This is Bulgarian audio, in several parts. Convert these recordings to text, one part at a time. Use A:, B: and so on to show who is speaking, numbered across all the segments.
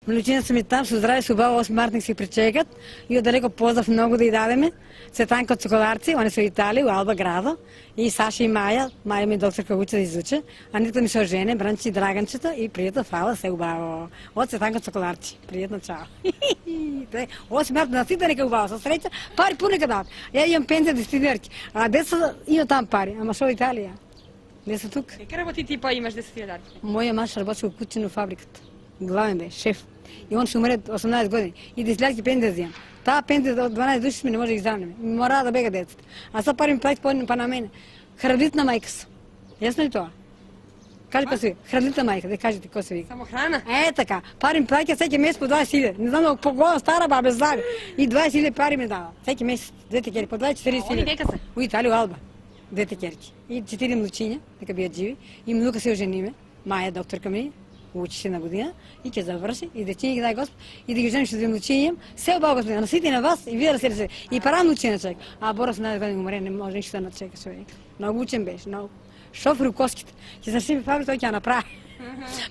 A: Млечината ми там, со здраве, со убаво 8 мартник си причекат и отдалеко поздрав много да й дадеме. Цветанка од Соколарци, они се во Италија, у Алба градо, и Саша и Маја. Маја ми докторка учи да изучи, а Нитка ми се ожене, Бранчи и Драганчето и пријатно фала, се убаво. Од Цветанка од Соколарци. Пријатно, чао. 8 март на сите нека убаво, со среќа, пари пу нека дадат. Ја имам пензија десетинерки, а деца има там пари, ама шо Италија? Не са тук.
B: Дека работи ти па имаш 10.000?
A: Моја маж работи во кутчино фабриката. Главен бе, шеф. И он ще умре 18 години. И 10.000 пензија взимам. Таа пензија од 12 души ми не може да ги замнеме. Мора да бега децата. А са пари ми плати па на мене. Хранителна мајка сум. Јасно ли тоа? Кажи кој се вика. Хранителна мајка, да кажете кој се вика.
B: Само храна?
A: Така. Пари ми плаќа секој месец по 20.000. Не знам по година стара баба знави. И 20.000 пари ми дава. Секој месец двете кери по 24.000.
B: Они дека се?
A: У Италија, у Алба. Двете керки. И 4 млучиња, дека биат живи. И внука се ожениме. Маја докторка ми. Учи се на година и ќе заврши и дечиња ги дај Господ и да ги жениш две млучиња. Се убаво Господ, на сите на вас и вие да се. И пара млучиња човек. А Борос на година умре, не може ништо да чека човек. Многу учен беше, многу. Шофер у Коските. Ќе се сиби фабрика, тој ќе направи.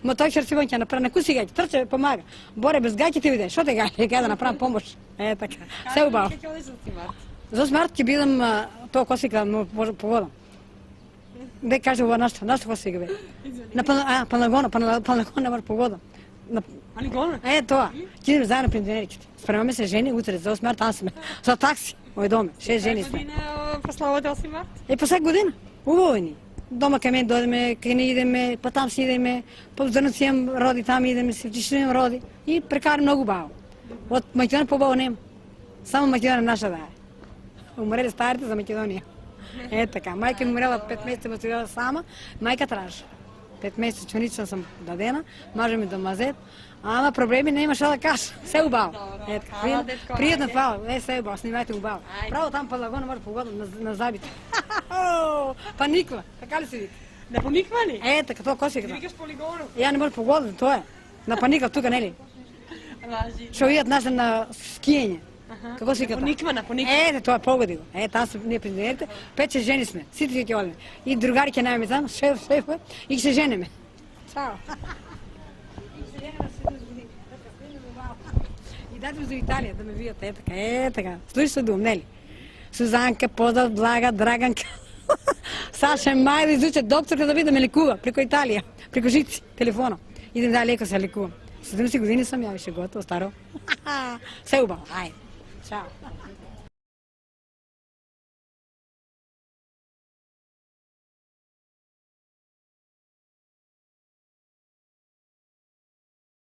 A: Ма тој ќе ќе направи на куси гаќи, трче помага. Боре без гаќи ти виде, што те гаќи, ќе да направам помош. Така. Се убаво. За смарт ќе бидам тоа Косика погодам. Бе кажа ова нашто Косика бе. На Палагона мора погодам.
B: Палагона?
A: Тоа. Ќе идеме заедно пензионерките. Спремаме се жени утре за 8 март, там сме. За такси. Мој доме, 6 жени сме.
B: Година прославата 8 март?
A: Па секоја година. Убаво ни. Дома кај мен дојдеме, кај не идеме, па там си идеме, па зрнаци имам роди, там идеме, се втишно имам роди. И прекарам многу баво. Од Македонија побаво нема. Само Македонија наша да е. Умрели старите за Македонија. Така, мајка ми умрела 5 месеца, ме оставила сама, мајка тражи. 5 месеца чунична сам дадена, мажа ми домазет, ама проблеми не има шо да кажа, се убаво. Пријатно фала, се убаво, снимајте убаво. Право там Палагона може погодам на забите. Па никва, така ли се вика?
B: Да пониква ли?
A: Така, тоа Косика.
B: Ти викаш полигону.
A: Ја не може погодам, тоа е. На Паникав тука, нели?
B: Лажи.
A: Шо видат нас на скијање. Како се вика?
B: На Пониква.
A: Тоа погоди го. Таа се ние пензионерите, 5-6 жени сме. Сите ќе одиме. И другари ќе најме там, шеф, и ќе се женеме. Чао. И дадем за Италија да ме видат, така. Слушай се дум, нели? Сузанка, поздрав, Блага, Драганка. Саша, Маја да изучат докторка да ме лекува преко Италија, преко жици, телефона. Идем да леко се лекувам. 70 години сам, ја више готово, старо. Се убаво, ајде. Чао.